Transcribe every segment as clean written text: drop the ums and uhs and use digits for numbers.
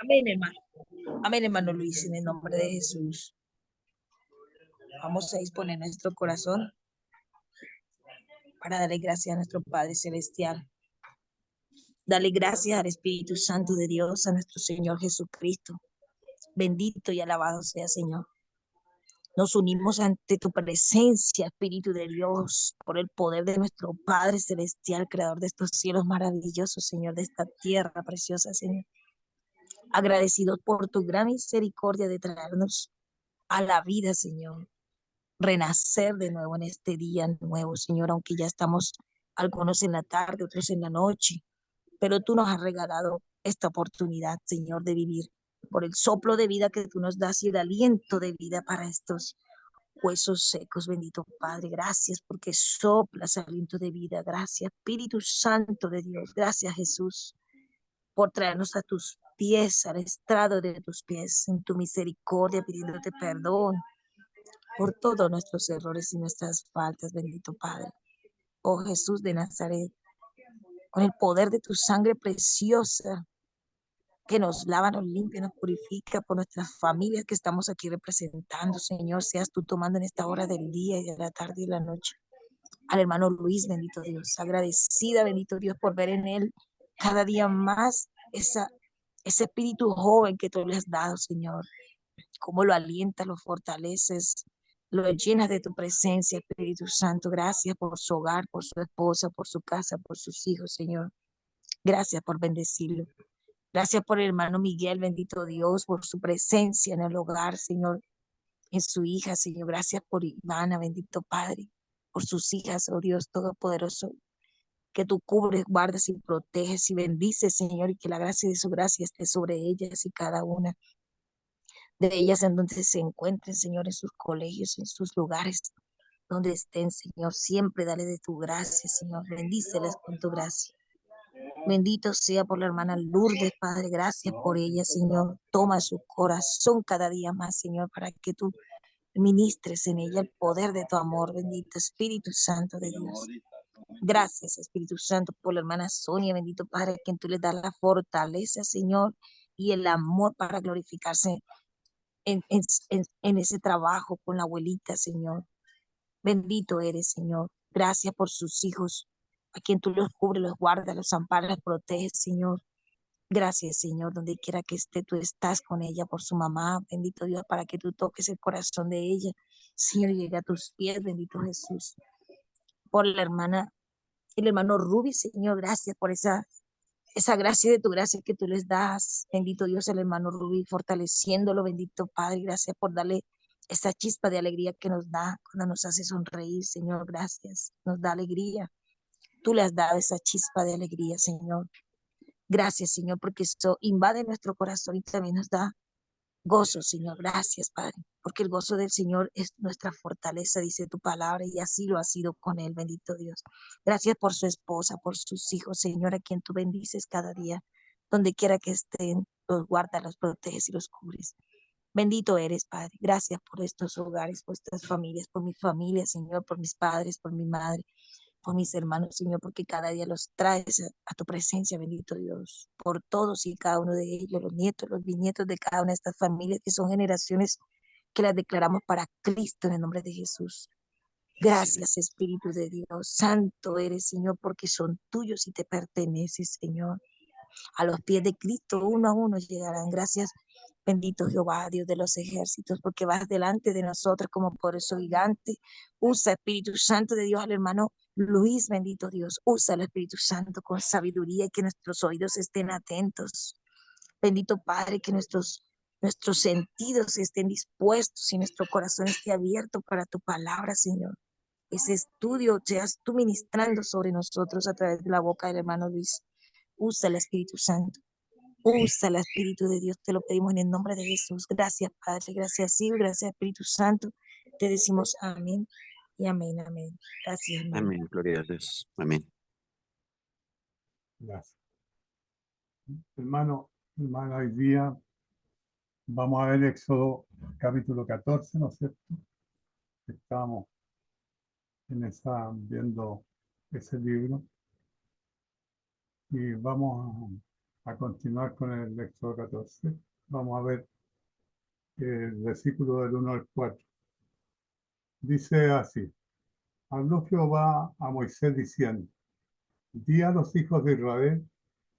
Amén, hermano. Amén, hermano Luis, en el nombre de Jesús. Vamos a disponer nuestro corazón para darle gracias a nuestro Padre Celestial. Dale gracias al Espíritu Santo de Dios, a nuestro Señor Jesucristo. Bendito y alabado sea, Señor. Nos unimos ante tu presencia, Espíritu de Dios, por el poder de nuestro Padre Celestial, Creador de estos cielos maravillosos, Señor, de esta tierra preciosa, Señor. Agradecidos por tu gran misericordia de traernos a la vida, Señor. Renacer de nuevo en este día nuevo, Señor, aunque ya estamos algunos en la tarde, otros en la noche, pero tú nos has regalado esta oportunidad, Señor, de vivir por el soplo de vida que tú nos das y el aliento de vida para estos huesos secos, bendito Padre. Gracias porque soplas aliento de vida. Gracias, Espíritu Santo de Dios. Gracias, Jesús, por traernos a tus pies, al estrado de tus pies, en tu misericordia, pidiéndote perdón por todos nuestros errores y nuestras faltas, bendito Padre. Oh Jesús de Nazaret, con el poder de tu sangre preciosa que nos lava, nos limpia, nos purifica por nuestras familias que estamos aquí representando, Señor, seas tú tomando en esta hora del día y de la tarde y de la noche. Al hermano Luis, bendito Dios, agradecida, bendito Dios, por ver en él cada día más ese espíritu joven que tú le has dado, Señor. Cómo lo alientas, lo fortaleces, lo llenas de tu presencia, Espíritu Santo. Gracias por su hogar, por su esposa, por su casa, por sus hijos, Señor. Gracias por bendecirlo. Gracias por el hermano Miguel, bendito Dios, por su presencia en el hogar, Señor, en su hija, Señor. Gracias por Ivana, bendito Padre, por sus hijas, oh Dios Todopoderoso, que tú cubres, guardas y proteges y bendices, Señor, y que la gracia de su gracia esté sobre ellas y cada una de ellas en donde se encuentren, Señor, en sus colegios, en sus lugares, donde estén, Señor. Siempre dale de tu gracia, Señor. Bendícelas con tu gracia. Bendito sea por la hermana Lourdes, Padre. Gracias por ella, Señor. Toma su corazón cada día más, Señor, para que tú ministres en ella el poder de tu amor. Bendito Espíritu Santo de Dios. Gracias, Espíritu Santo, por la hermana Sonia. Bendito Padre, a quien tú le das la fortaleza, Señor, y el amor para glorificarse en ese trabajo con la abuelita, Señor. Bendito eres, Señor. Gracias por sus hijos, a quien tú los cubres, los guardas, los amparas, los proteges, Señor. Gracias, Señor, donde quiera que esté, tú estás con ella, por su mamá, bendito Dios, para que tú toques el corazón de ella. Señor, llega a tus pies, bendito Jesús. Por la hermana, el hermano Ruby, Señor, gracias por esa gracia de tu gracia que tú les das. Bendito Dios, el hermano Rubí, fortaleciéndolo, bendito Padre, gracias por darle esa chispa de alegría que nos da cuando nos hace sonreír, Señor, gracias, nos da alegría. Tú le has dado esa chispa de alegría, Señor. Gracias, Señor, porque esto invade nuestro corazón y también nos da gozo, Señor. Gracias, Padre, porque el gozo del Señor es nuestra fortaleza, dice tu palabra, y así lo ha sido con él, bendito Dios. Gracias por su esposa, por sus hijos, Señor, a quien tú bendices cada día, donde quiera que estén, los guardas, los proteges y los cubres. Bendito eres, Padre. Gracias por estos hogares, por estas familias, por mi familia, Señor, por mis padres, por mi madre, por mis hermanos, Señor, porque cada día los traes a tu presencia, bendito Dios, por todos y cada uno de ellos, los nietos, los bisnietos de cada una de estas familias, que son generaciones que las declaramos para Cristo en el nombre de Jesús. Gracias, Espíritu de Dios. Santo eres, Señor, porque son tuyos y te perteneces, Señor. A los pies de Cristo, uno a uno llegarán. Gracias, bendito Jehová, Dios de los ejércitos, porque vas delante de nosotros como por eso gigante. Usa, Espíritu Santo de Dios, al hermano Luis, bendito Dios. Usa el Espíritu Santo con sabiduría y que nuestros oídos estén atentos. Bendito Padre, que nuestros sentidos estén dispuestos y nuestro corazón esté abierto para tu palabra, Señor. Ese estudio seas tú ministrando sobre nosotros a través de la boca del hermano Luis. Usa el Espíritu Santo. Usa el Espíritu de Dios. Te lo pedimos en el nombre de Jesús. Gracias, Padre. Gracias, Hijo. Gracias, Espíritu Santo. Te decimos amén y amén, amén. Gracias, hermano. Amén, gloria a Dios. Amén. Gracias. Hermano, hermano, hoy día vamos a ver Éxodo capítulo 14, ¿no es cierto? Estamos viendo ese libro y vamos a continuar con el Éxodo 14. Vamos a ver el versículo del 1 al 4. Dice así: habló Jehová a Moisés diciendo: di a los hijos de Israel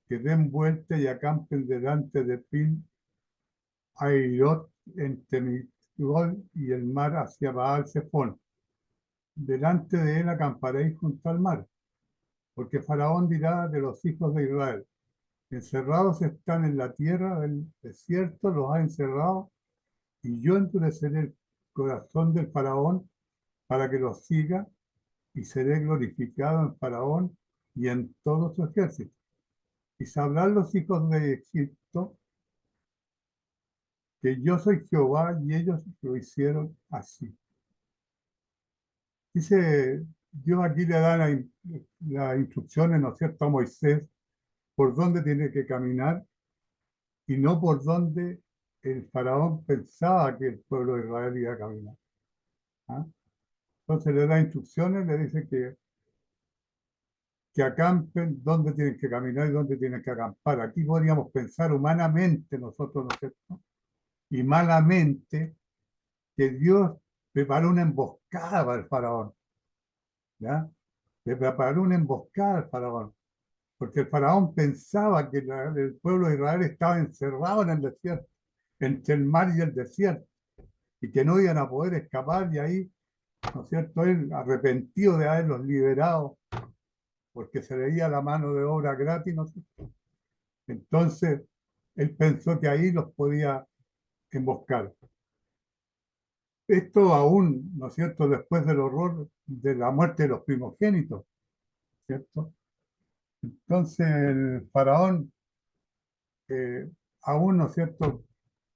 que den vuelta y acampen delante de Pin Airot entre Migdol y el mar hacia Baal Zephón. Delante de él acamparéis junto al mar, porque Faraón dirá de los hijos de Israel: encerrados están en la tierra del desierto, los ha encerrado, y yo endureceré el corazón del Faraón para que los siga, y seré glorificado en Faraón y en todo su ejército. Y sabrán los hijos de Egipto que yo soy Jehová, y ellos lo hicieron así. Dice, Dios aquí le da las instrucciones, ¿no es cierto?, a Moisés por dónde tiene que caminar y no por dónde el faraón pensaba que el pueblo de Israel iba a caminar. ¿Ah? Entonces le da instrucciones, le dice que acampen dónde tienen que caminar y dónde tienen que acampar. Aquí podríamos pensar humanamente nosotros, ¿no es cierto?, y malamente, que Dios preparó una emboscada para el faraón. ¿Ya? Le preparó una emboscada al faraón, porque el faraón pensaba que el pueblo de Israel estaba encerrado en el desierto, entre el mar y el desierto, y que no iban a poder escapar, y ahí, ¿no es cierto?, él arrepentido de haberlos liberado, porque se veía la mano de obra gratis, ¿no es cierto? Entonces, él pensó que ahí los podía emboscar. Esto aún, ¿no es cierto?, después del horror de la muerte de los primogénitos, ¿cierto? Entonces, el faraón, aún, ¿no es cierto?,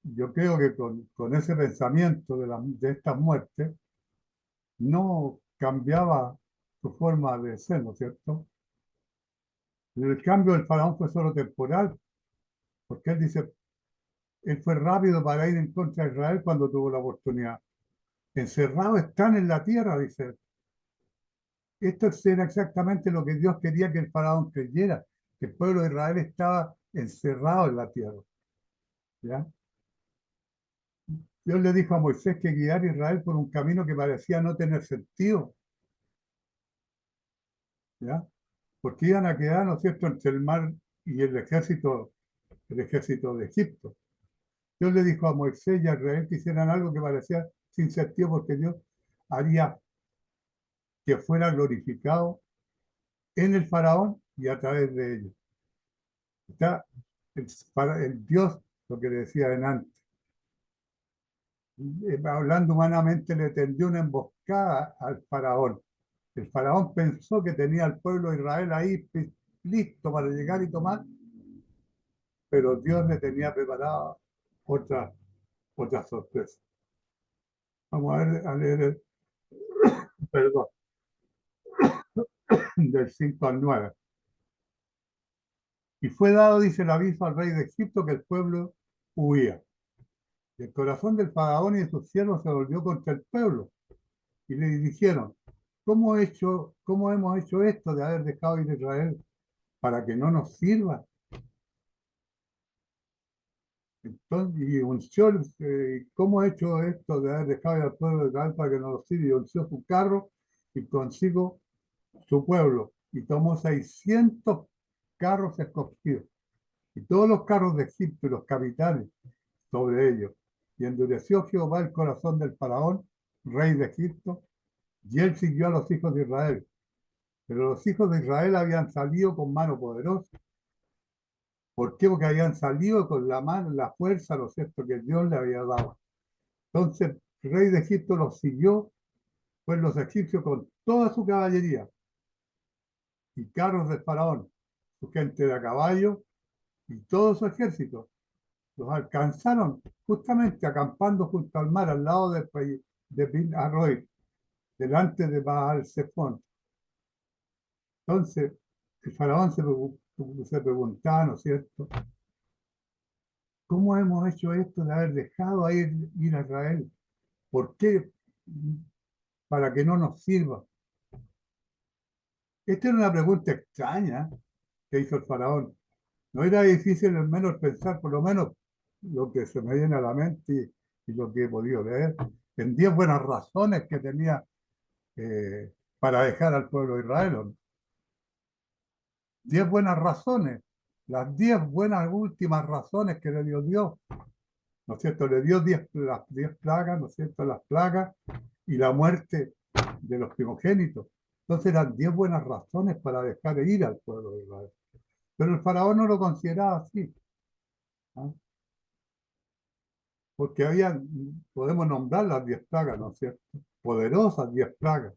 yo creo que con ese pensamiento de estas muertes, no cambiaba su forma de ser, ¿no es cierto? El cambio del faraón fue solo temporal, porque él dice, él fue rápido para ir en contra de Israel cuando tuvo la oportunidad. Encerrados están en la tierra, dice. Esto era exactamente lo que Dios quería que el faraón creyera, que el pueblo de Israel estaba encerrado en la tierra. ¿Ya? Dios le dijo a Moisés que guiara a Israel por un camino que parecía no tener sentido, ¿ya? Porque iban a quedar, ¿no es cierto?, entre el mar y el ejército de Egipto. Dios le dijo a Moisés y a Israel que hicieran algo que parecía sin sentido, porque Dios haría que fuera glorificado en el faraón y a través de ellos. Está el Dios, lo que decía antes, hablando humanamente, le tendió una emboscada al faraón. El faraón pensó que tenía al pueblo de Israel ahí listo para llegar y tomar, pero Dios le tenía preparada otra sorpresa. Vamos a leer perdón, del 5 al 9. Y fue dado, dice el aviso al rey de Egipto, que el pueblo huía. Y el corazón del faraón y de sus siervos se volvió contra el pueblo. Y le dijeron, ¿cómo hemos hecho esto de haber dejado ir a Israel para que no nos sirva? Entonces, y unció, ¿cómo ha hecho esto de haber dejado al pueblo de Israel para que no lo sirva? Y unció su carro y consigo su pueblo. Y tomó 600 carros escogidos. Y todos los carros de Egipto y los capitanes sobre ellos. Y endureció Jehová el corazón del faraón, rey de Egipto, y él siguió a los hijos de Israel. Pero los hijos de Israel habían salido con mano poderosa. ¿Por qué? Porque habían salido con la mano, la fuerza, ¿no es cierto?, que Dios le había dado. Entonces, el rey de Egipto los siguió, pues los egipcios con toda su caballería y carros del faraón, su gente de a caballo y todo su ejército. Los alcanzaron justamente acampando junto al mar, al lado de Bin Arroy, delante de Baal Zephón. Entonces, el faraón se preguntaba, ¿no es cierto?, ¿cómo hemos hecho esto de haber dejado ir a Israel? ¿Por qué? Para que no nos sirva. Esta era una pregunta extraña que hizo el faraón. No era difícil al menos pensar, por lo menos lo que se me viene a la mente y lo que he podido leer, en 10 buenas razones que tenía eh, para dejar al pueblo de Israel. 10 buenas razones, las 10 buenas últimas razones que le dio Dios, ¿no es cierto? Le dio las 10 plagas, ¿no es cierto? Las plagas y la muerte de los primogénitos. Entonces eran 10 buenas razones para dejar de ir al pueblo de Israel. Pero el faraón no lo consideraba así, ¿no? Porque había, podemos nombrar las 10 plagas, ¿no es cierto? Poderosas 10 plagas.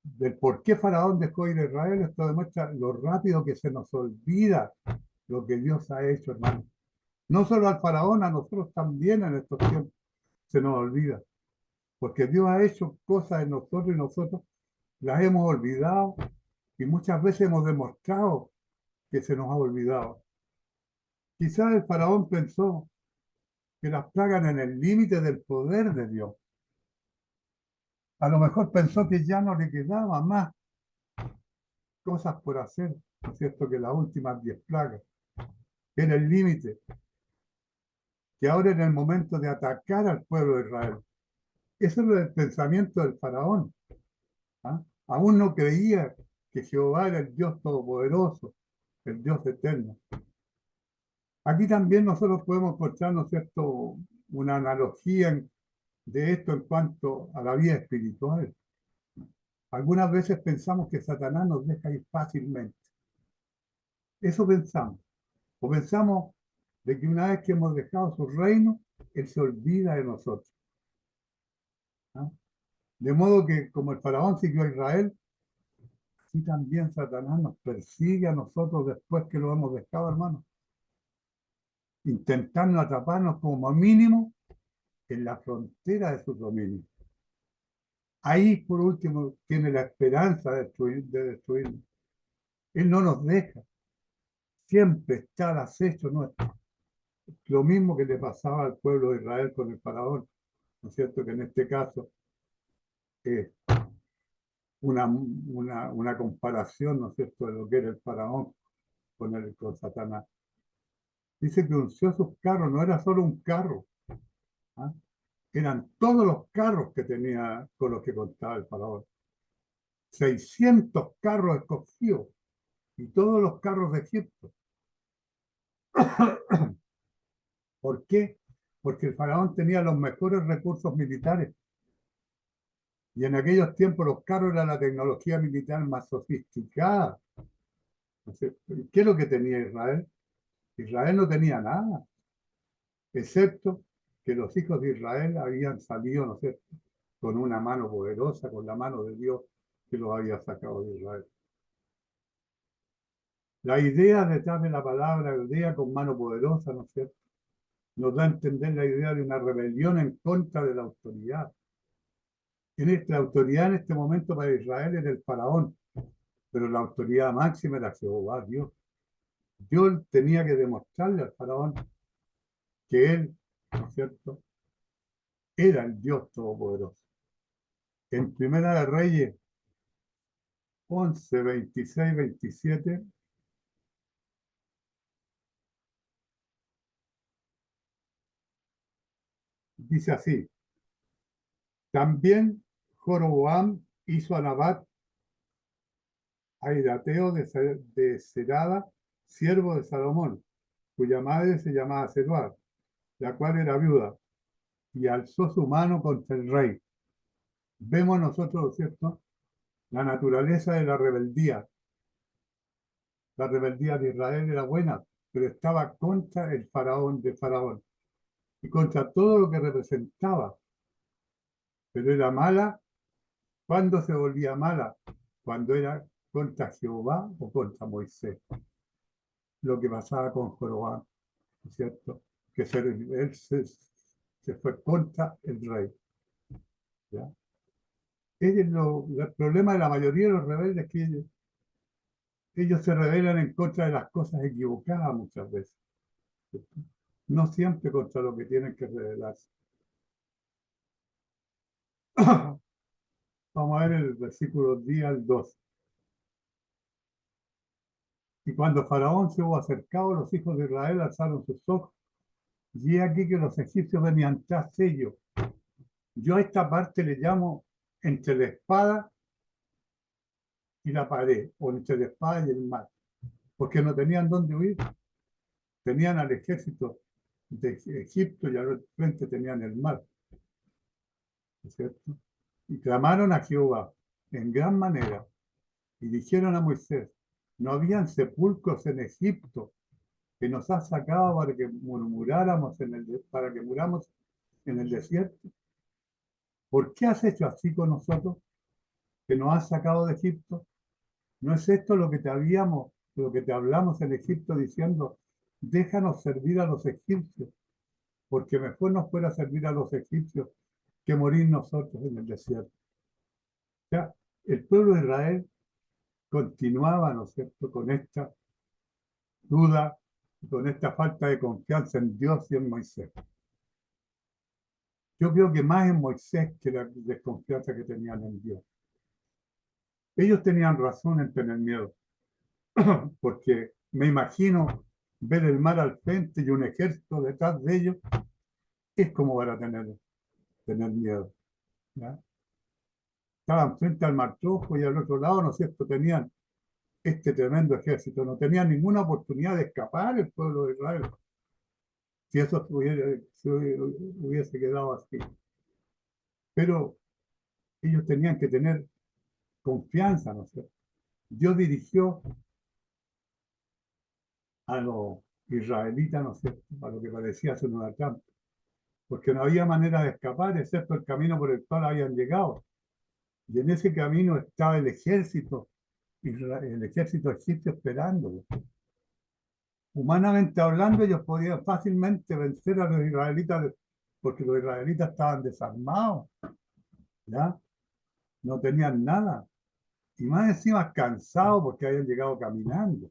Del por qué Faraón dejó ir a Israel, esto demuestra lo rápido que se nos olvida lo que Dios ha hecho, hermano. No solo al Faraón, a nosotros también en estos tiempos se nos olvida. Porque Dios ha hecho cosas en nosotros y nosotros las hemos olvidado y muchas veces hemos demostrado que se nos ha olvidado. Quizás el Faraón pensó que las plagas en el límite del poder de Dios. A lo mejor pensó que ya no le quedaba más cosas por hacer, ¿no es cierto?, que las últimas 10 plagas. Era el límite, que ahora era el momento de atacar al pueblo de Israel. Eso es el pensamiento del faraón. ¿Ah? Aún no creía que Jehová era el Dios todopoderoso, el Dios eterno. Aquí también nosotros podemos encontrar, ¿no es cierto?, una analogía de esto en cuanto a la vida espiritual. Algunas veces pensamos que Satanás nos deja ir fácilmente. Eso pensamos. O pensamos de que una vez que hemos dejado su reino, Él se olvida de nosotros. ¿Ah? De modo que como el faraón siguió a Israel, así también Satanás nos persigue a nosotros después que lo hemos dejado, hermano. Intentando atraparnos como mínimo en la frontera de su dominio. Ahí, por último, tiene la esperanza de destruirnos. Él no nos deja. Siempre está al acecho nuestro. Lo mismo que le pasaba al pueblo de Israel con el faraón. ¿No es cierto? Que en este caso es una comparación, ¿no es cierto?, de lo que era el faraón con Satanás. Dice que unció sus carros, no era solo un carro, ¿ah? Eran todos los carros que tenía con los que contaba el faraón. 600 carros escogidos y todos los carros de Egipto. ¿Por qué? Porque el faraón tenía los mejores recursos militares. Y en aquellos tiempos los carros eran la tecnología militar más sofisticada. ¿Qué es lo que tenía Israel? Israel no tenía nada, excepto que los hijos de Israel habían salido, ¿no es cierto?, con una mano poderosa, con la mano de Dios que los había sacado de Israel. La idea detrás de la palabra idea con mano poderosa, ¿no es cierto?, nos da a entender la idea de una rebelión en contra de la autoridad. La autoridad en este momento para Israel era el faraón, pero la autoridad máxima era Jehová, Dios. Dios tenía que demostrarle al faraón que él, ¿no es cierto?, era el Dios todopoderoso. En Primera de Reyes 11, 26, 27, dice así: también Joroboam hizo a Nabat, aidateo de Serada, siervo de Salomón, cuya madre se llamaba Zeruar, la cual era viuda, y alzó su mano contra el rey. Vemos nosotros, ¿cierto?, la naturaleza de la rebeldía. La rebeldía de Israel era buena, pero estaba contra el faraón de Faraón y contra todo lo que representaba. Pero era mala. ¿Cuándo se volvía mala? Cuando era contra Jehová o contra Moisés. Lo que pasaba con Jorobán, ¿no es cierto? Que él se fue contra el rey. ¿Ya? El problema de la mayoría de los rebeldes es que ellos se rebelan en contra de las cosas equivocadas muchas veces, ¿cierto? No siempre contra lo que tienen que rebelarse. Vamos a ver el versículo 10 al 12. Y cuando Faraón se hubo acercado, los hijos de Israel alzaron sus ojos. Y he aquí que los egipcios venían tras ellos. Yo a esta parte le llamo entre la espada y la pared, o entre la espada y el mar, porque no tenían dónde huir. Tenían al ejército de Egipto y al frente tenían el mar, ¿no es cierto? Y clamaron a Jehová en gran manera y dijeron a Moisés, ¿no habían sepulcros en Egipto que nos has sacado para que murmuráramos para que muramos en el desierto? ¿Por qué has hecho así con nosotros, que nos has sacado de Egipto? ¿No es esto lo que te hablamos en Egipto diciendo, déjanos servir a los egipcios, porque mejor nos fuera servir a los egipcios que morir nosotros en el desierto? O sea, el pueblo de Israel continuaba, ¿no es cierto?, con esta duda, con esta falta de confianza en Dios y en Moisés. Yo creo que más en Moisés que la desconfianza que tenían en Dios. Ellos tenían razón en tener miedo, porque me imagino ver el mar al frente y un ejército detrás de ellos, es como para tener miedo, ¿ya? Estaban frente al Mar Rojo y al otro lado, ¿no es cierto?, tenían este tremendo ejército. No tenían ninguna oportunidad de escapar el pueblo de Israel, si eso hubiese quedado así. Pero ellos tenían que tener confianza, ¿no es cierto? Dios dirigió a los israelitas, ¿no es cierto?, a lo que parecía ser una trampa, porque no había manera de escapar excepto el camino por el cual habían llegado. Y en ese camino estaba el ejército egipcio esperándolo. Humanamente hablando, ellos podían fácilmente vencer a los israelitas porque los israelitas estaban desarmados, ¿ya? No tenían nada. Y más encima cansados porque habían llegado caminando.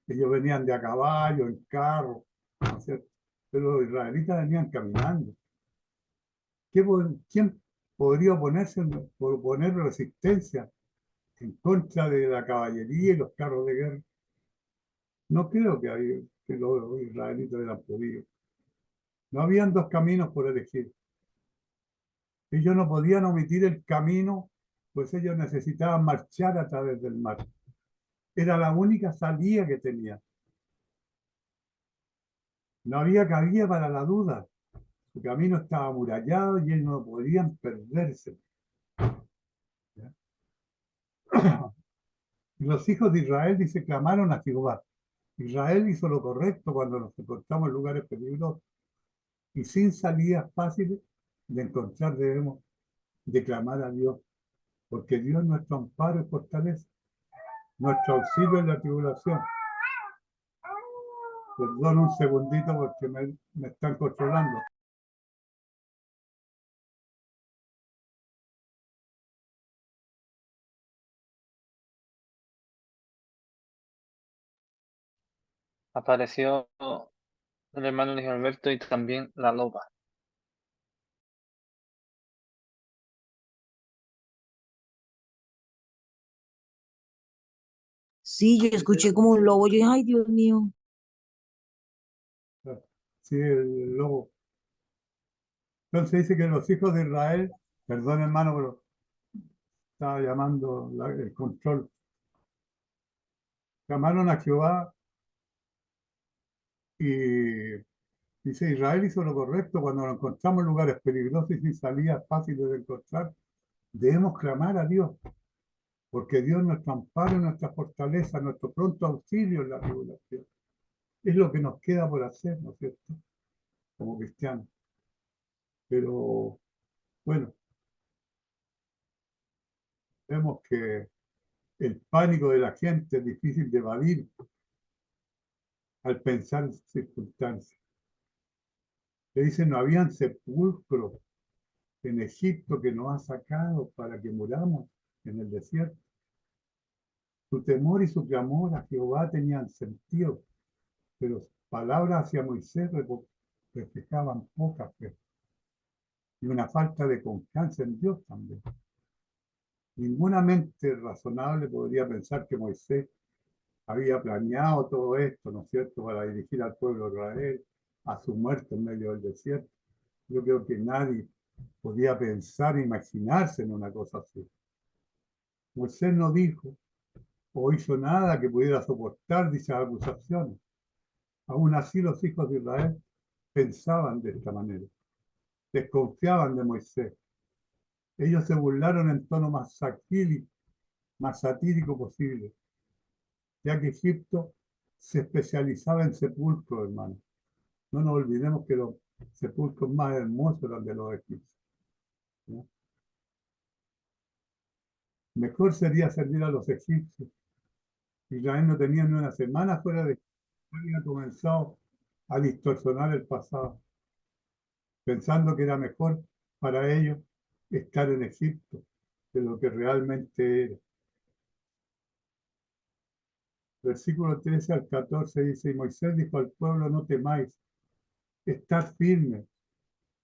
Ellos venían de a caballo, en carro, ¿no es cierto? Pero los israelitas venían caminando. ¿Quién podría oponer resistencia en contra de la caballería y los carros de guerra? No creo que los israelitas hubieran podido. No habían dos caminos por elegir. Ellos no podían omitir el camino, pues ellos necesitaban marchar a través del mar. Era la única salida que tenían. No había cabida para la duda. Su camino estaba amurallado y ellos no podían perderse. ¿Ya? Los hijos de Israel, dice, clamaron a Jehová. Israel hizo lo correcto cuando nos encontramos en lugares peligrosos y sin salidas fáciles de encontrar debemos declamar a Dios, porque Dios es nuestro amparo y fortaleza, nuestro auxilio en la tribulación. Perdón un segundito porque me están controlando. Apareció el hermano Luis Alberto y también la loba. Sí, yo escuché como un lobo. Yo dije, ay, Dios mío. Sí, el lobo. Entonces dice que los hijos de Israel, perdón hermano, pero estaba llamando el control, llamaron a Jehová y dice, Israel hizo lo correcto cuando nos encontramos en lugares peligrosos y sin salidas fáciles de encontrar. Debemos clamar a Dios, porque Dios es nuestro amparo, nuestra fortaleza, nuestro pronto auxilio en la tribulación. Es lo que nos queda por hacer, ¿no es cierto?, como cristianos. Pero bueno, vemos que el pánico de la gente es difícil de evadir al pensar en sus circunstancias. Le dicen, no habían sepulcros en Egipto que nos ha sacado para que muramos en el desierto. Su temor y su clamor a Jehová tenían sentido, pero sus palabras hacia Moisés reflejaban poca fe y una falta de confianza en Dios también. Ninguna mente razonable podría pensar que Moisés había planeado todo esto, ¿no es cierto?, para dirigir al pueblo de Israel a su muerte en medio del desierto. Yo creo que nadie podía pensar, imaginarse en una cosa así. Moisés no dijo o hizo nada que pudiera soportar dichas acusaciones. Aún así los hijos de Israel pensaban de esta manera, desconfiaban de Moisés. Ellos se burlaron en tono más satírico posible, ya que Egipto se especializaba en sepulcros, hermano. No nos olvidemos que los sepulcros más hermosos eran de los egipcios, ¿no? Mejor sería servir a los egipcios. Israel no tenía ni una semana fuera de Egipto, había comenzado a distorsionar el pasado, pensando que era mejor para ellos estar en Egipto de lo que realmente era. Versículo 13 al 14 dice, y Moisés dijo al pueblo, no temáis, estad firmes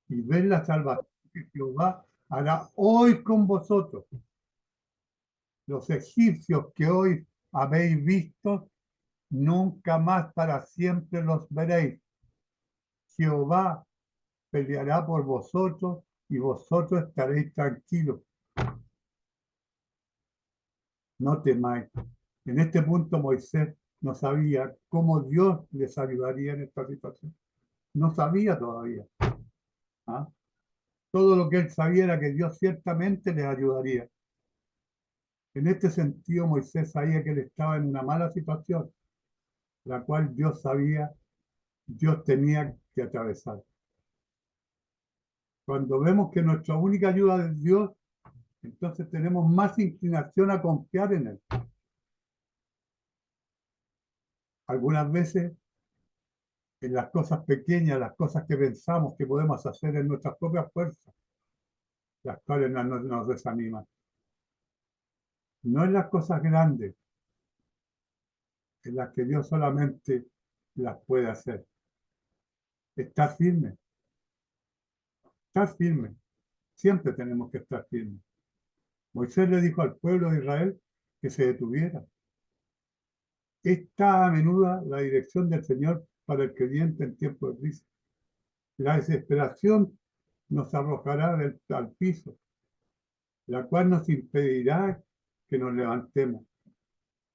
y ved la salvación que Jehová hará hoy con vosotros. Los egipcios que hoy habéis visto, nunca más para siempre los veréis. Jehová peleará por vosotros y vosotros estaréis tranquilos. No temáis. En este punto Moisés no sabía cómo Dios les ayudaría en esta situación. No sabía todavía. ¿Ah? Todo lo que él sabía era que Dios ciertamente les ayudaría. En este sentido, Moisés sabía que él estaba en una mala situación, la cual Dios tenía que atravesar. Cuando vemos que nuestra única ayuda es Dios, entonces tenemos más inclinación a confiar en Él. Algunas veces, en las cosas pequeñas, las cosas que pensamos que podemos hacer en nuestras propias fuerzas, las cuales nos desaniman. No en las cosas grandes, en las que Dios solamente las puede hacer. Estar firme. Estar firme. Siempre tenemos que estar firmes. Moisés le dijo al pueblo de Israel que se detuviera. Está a menudo la dirección del Señor para el creyente en tiempo de crisis. La desesperación nos arrojará al piso, la cual nos impedirá que nos levantemos.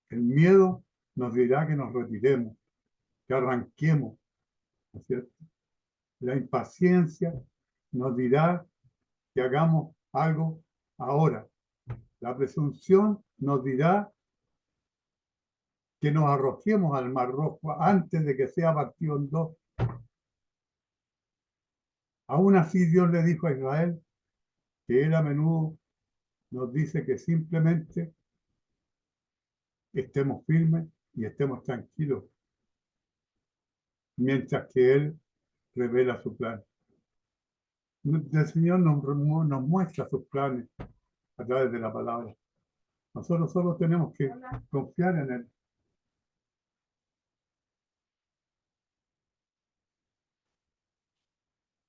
El miedo nos dirá que nos retiremos, que arranquemos, ¿no es cierto? La impaciencia nos dirá que hagamos algo ahora. La presunción nos dirá que nos arrojemos al Mar Rojo antes de que sea partido en dos. Aún así Dios le dijo a Israel que él a menudo nos dice que simplemente estemos firmes y estemos tranquilos, mientras que Él revela su plan. El Señor nos muestra sus planes a través de la palabra. Nosotros solo tenemos que confiar en Él.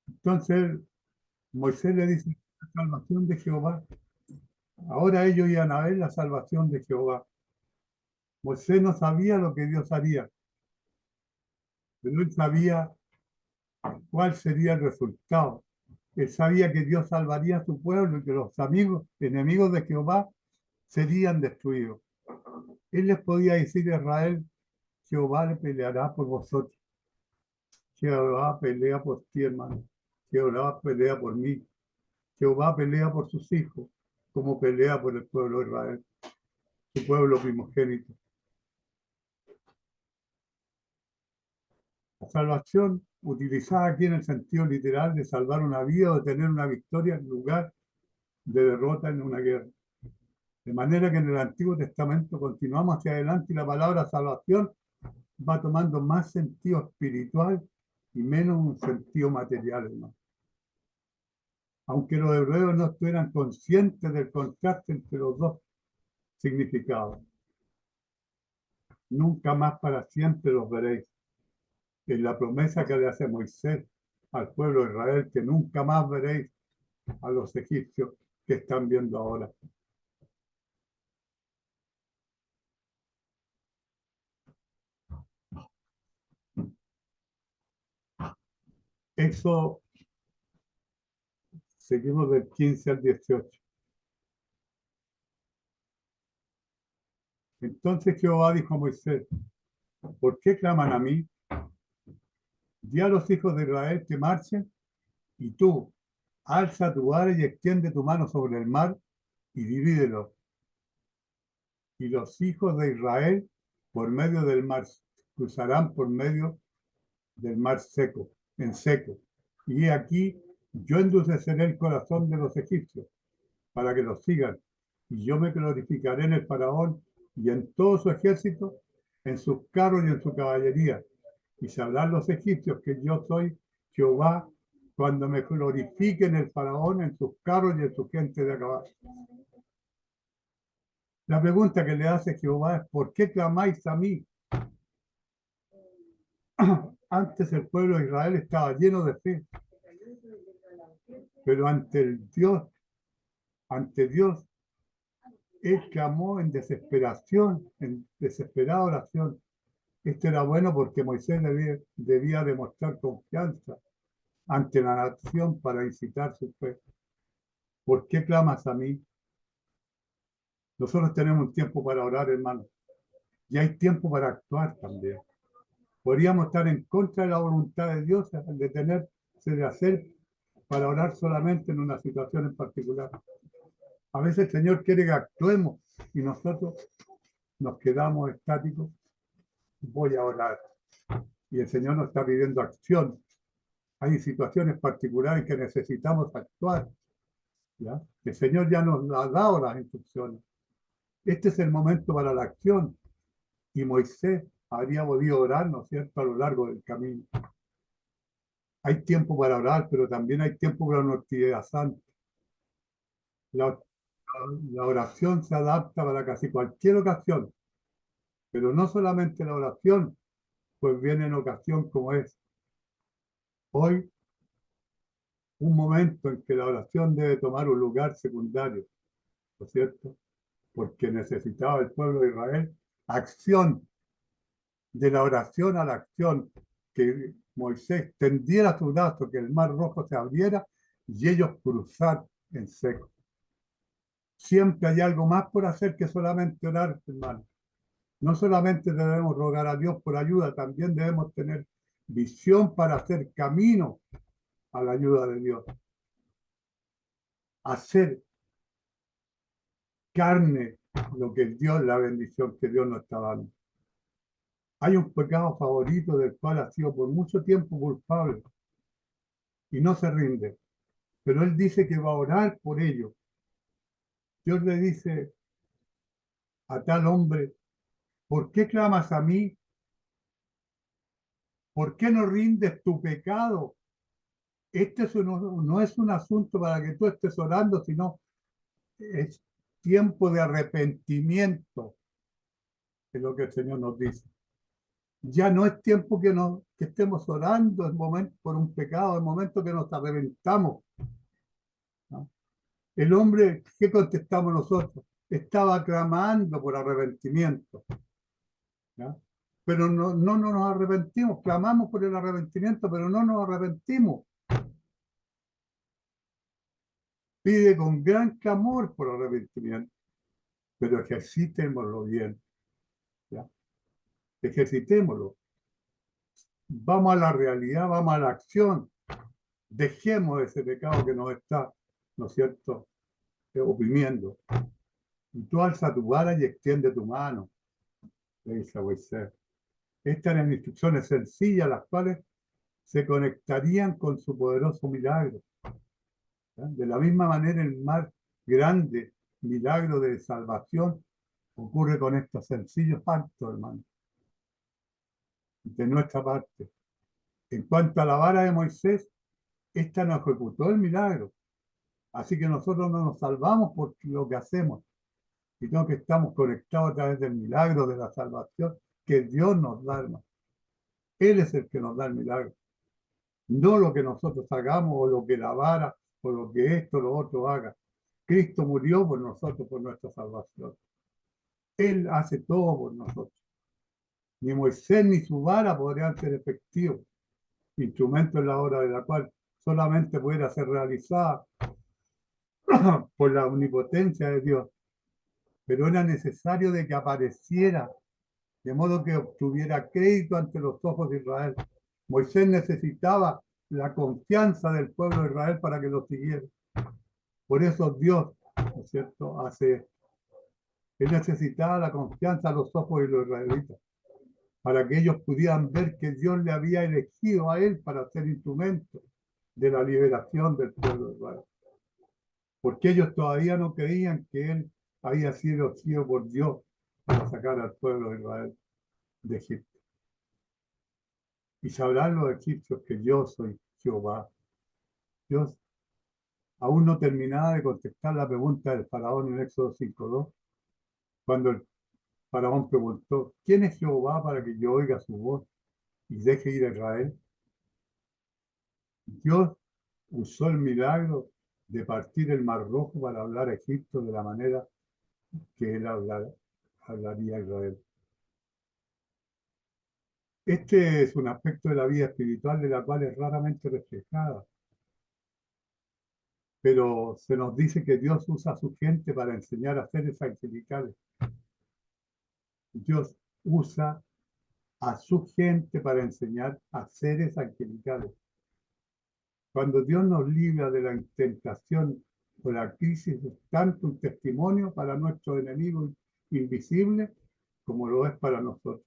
Entonces Moisés le dice, la salvación de Jehová. Ahora ellos iban a ver la salvación de Jehová. Moisés no sabía lo que Dios haría, pero él sabía cuál sería el resultado. Él sabía que Dios salvaría a su pueblo y que los enemigos de Jehová serían destruidos. Él les podía decir a Israel, Jehová le peleará por vosotros. Jehová pelea por ti, hermano. Jehová pelea por mí. Jehová pelea por sus hijos, como pelea por el pueblo de Israel, su pueblo primogénito. La salvación, utilizada aquí en el sentido literal de salvar una vida o de tener una victoria en lugar de derrota en una guerra. De manera que en el Antiguo Testamento continuamos hacia adelante y la palabra salvación va tomando más sentido espiritual y menos un sentido material, hermano. Aunque los hebreos no estuvieran conscientes del contraste entre los dos significados. Nunca más para siempre los veréis. Es la promesa que le hace Moisés al pueblo de Israel, que nunca más veréis a los egipcios que están viendo ahora. Éxodo, seguimos del 15 al 18. Entonces Jehová dijo a Moisés, ¿por qué claman a mí? Di a los hijos de Israel que marchen, y tú, alza tu vara y extiende tu mano sobre el mar y divídelo. Y los hijos de Israel por medio del mar cruzarán por medio del mar seco, en seco. Y aquí yo endureceré el corazón de los egipcios para que los sigan. Y yo me glorificaré en el faraón y en todo su ejército, en sus carros y en su caballería. Y sabrán los egipcios que yo soy Jehová cuando me glorifique en el faraón, en sus carros y en su gente de a caballo. La pregunta que le hace Jehová es: ¿por qué clamáis a mí? Antes el pueblo de Israel estaba lleno de fe, pero ante Dios, él clamó en desesperación, en desesperada oración. Esto era bueno porque Moisés debía demostrar confianza ante la nación para incitar su fe. ¿Por qué clamas a mí? Nosotros tenemos un tiempo para orar, hermano, y hay tiempo para actuar también. Podríamos estar en contra de la voluntad de Dios, de hacer para orar solamente en una situación en particular. A veces el Señor quiere que actuemos y nosotros nos quedamos estáticos. Voy a orar. Y el Señor nos está pidiendo acción. Hay situaciones particulares que necesitamos actuar. ¿Ya? El Señor ya nos ha dado las instrucciones. Este es el momento para la acción. Y Moisés habría podido orar, ¿no es cierto?, a lo largo del camino. Hay tiempo para orar, pero también hay tiempo para una actividad santa. La oración se adapta para casi cualquier ocasión, pero no solamente la oración, pues viene en ocasión como es hoy, un momento en que la oración debe tomar un lugar secundario, ¿no es cierto? Porque necesitaba el pueblo de Israel acción, de la oración a la acción, que Moisés tendiera su brazo, que el mar rojo se abriera y ellos cruzar en seco. Siempre hay algo más por hacer que solamente orar, hermano. No solamente debemos rogar a Dios por ayuda, también debemos tener visión para hacer camino a la ayuda de Dios. Hacer carne lo que Dios, la bendición que Dios nos está dando. Hay un pecado favorito del cual ha sido por mucho tiempo culpable y no se rinde, pero él dice que va a orar por ello. Dios le dice a tal hombre: ¿por qué clamas a mí? ¿Por qué no rindes tu pecado? No es un asunto para que tú estés orando, sino es tiempo de arrepentimiento, es lo que el Señor nos dice. Ya no es tiempo que estemos orando es momento, por un pecado, es momento que nos arrepentamos, ¿no? El hombre, ¿qué contestamos nosotros? Estaba clamando por arrepentimiento, ¿no? Pero no nos arrepentimos, clamamos por el arrepentimiento, pero no nos arrepentimos. Pide con gran clamor por arrepentimiento, pero ejercitémoslo bien, ¿ya? Ejercitémoslo. Vamos a la realidad, vamos a la acción. Dejemos ese pecado que nos está, ¿no es cierto?, oprimiendo. Y tú alza tu vara y extiende tu mano, le dice a Moisés. Estas eran instrucciones sencillas, las cuales se conectarían con su poderoso milagro. ¿Ya? De la misma manera, el más grande milagro de salvación ocurre con estos sencillos actos, hermano, de nuestra parte. En cuanto a la vara de Moisés, esta no ejecutó el milagro. Así que nosotros no nos salvamos por lo que hacemos, sino que estamos conectados a través del milagro de la salvación que Dios nos da, hermano. Él es el que nos da el milagro. No lo que nosotros hagamos, o lo que la vara, o lo que esto, lo otro haga. Cristo murió por nosotros, por nuestra salvación. Él hace todo por nosotros. Ni Moisés ni su vara podrían ser efectivos. instrumento en la obra de la cual solamente pudiera ser realizada por la omnipotencia de Dios, pero era necesario de que apareciera, de modo que obtuviera crédito ante los ojos de Israel. Moisés necesitaba la confianza del pueblo de Israel para que lo siguiera. Por eso Dios, ¿no es cierto?, él necesitaba la confianza a los ojos de los israelitas, para que ellos pudieran ver que Dios le había elegido a él para ser instrumento de la liberación del pueblo de Israel. Porque ellos todavía no creían que él había sido elegido por Dios para sacar al pueblo de Israel de Egipto. Y sabrán los egipcios que yo soy Jehová. Dios aún no terminaba de contestar la pregunta del faraón en Éxodo 5:2, cuando el faraón preguntó: ¿quién es Jehová para que yo oiga su voz y deje ir a Israel? Dios usó el milagro de partir el Mar Rojo para hablar a Egipto de la manera que él hablaría a Israel. Este es un aspecto de la vida espiritual de la cual es raramente reflejada. Pero se nos dice que Dios usa a su gente para enseñar a seres angelicales. Dios usa a su gente para enseñar a seres angelicales. Cuando Dios nos libra de la tentación o la crisis, es tanto un testimonio para nuestros enemigos invisibles como lo es para nosotros.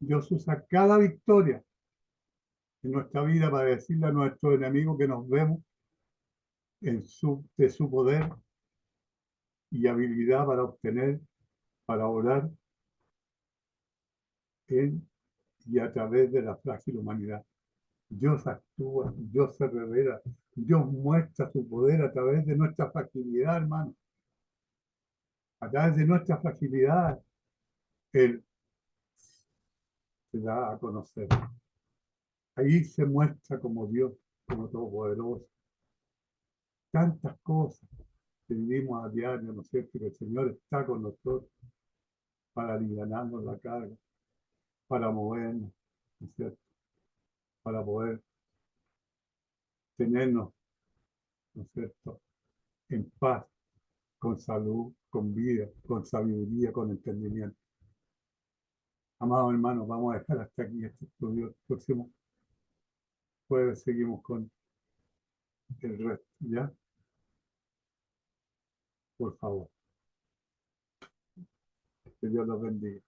Dios usa cada victoria en nuestra vida para decirle a nuestros enemigos que nos vemos de su poder y habilidad para obtener, para orar en y a través de la frágil humanidad. Dios actúa, Dios se revela, Dios muestra su poder a través de nuestra fragilidad, hermano. A través de nuestra fragilidad, Él se da a conocer. Ahí se muestra como Dios, como todopoderoso. Tantas cosas que vivimos a diario, ¿no es cierto? Que el Señor está con nosotros para aliviarnos la carga, para movernos, ¿no es cierto? Para poder tenernos, ¿no es cierto?, en paz, con salud, con vida, con sabiduría, con entendimiento. Amados hermanos, vamos a dejar hasta aquí este estudio. El próximo jueves seguimos con el resto, ¿ya? Por favor. Que Dios los bendiga.